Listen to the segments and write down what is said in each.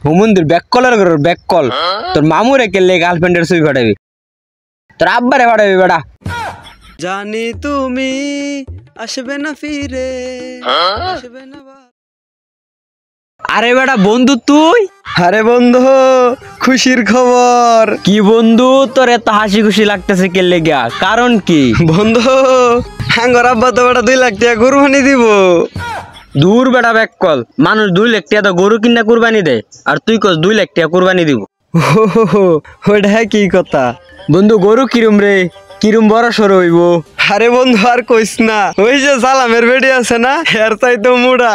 হুমন্দির back কলার করো back call তোর মামুরে কেলে গার্লফ্রেন্ডের ছবি পাঠাবি তোর আব্বারে পাঠাবি বেটা জানি তুমি আসবে না ফিরে আসবে না আরে বেটা বন্ধু তুই আরে বন্ধু খুশির খবর কি বন্ধু তোর এত হাসি খুশি লাগতেছে কেলে গিয়া কারণ কি বন্ধু হাঙ্গর আব্বা তো বেটা 2 লাখ টাকা কুরবানি দিব দূর বেটা ব্যাক কল মানুষ 2 লাখ টাকা তো গরু কিনা কুরবানি দেয় আর তুই কস 2 লাখ টাকা কুরবানি দিব ওটা কি কথা বন্ধু গরু কিরম রে কিরম বড় সরো হইব আরে বন্ধু আর কইস না ওই যে সালামের বেডি আছে না এর চাইতো মুড়া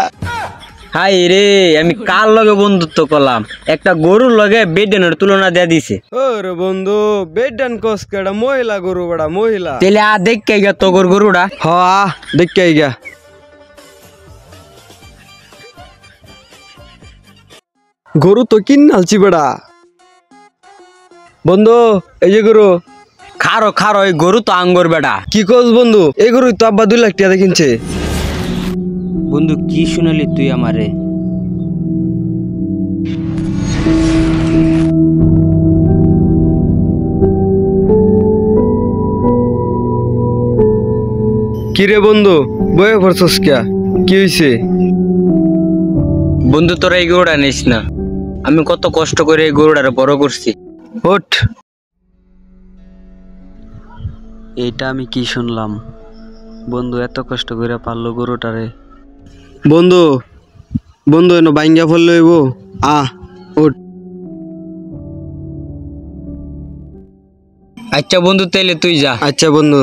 হাই রে আমি কার লগে বন্ধুত্ব করলাম একটা গরুর লগে বেডেনের তুলনা দেয়া দিছে ওরে বন্ধু বেডান কস কেডা মহিলা গরু বড়া মহিলা তেলে আ দেখ কে গা তোর গরুটা হ্যাঁ দেখে আইগা গরু তো কিনালছি বেড়া বন্ধু এই যে গরু খারো খারো এই গরু তো আঙ্গর বেটা কি কস বন্ধু এই গরু তো আব্বা 2 লাখ টাকা কিনছে বন্ধু কি শুনালি তুই আমারে কি রে বন্ধু বয়ে পড়ছস কিয়া কি হইছে বন্ধু তোরা এই গরুটা নিস না আমি কত কষ্ট করে এই গরুটারে বড় করছি ওঠ এইটা আমি কি শুনলাম বন্ধু এত কষ্ট করে পারলো গরুটারে বন্ধু বন্ধু এনো বাইঙ্গা ফল লইব ওঠ আচ্ছা বন্ধু তাইলে তুই যা আচ্ছা বন্ধু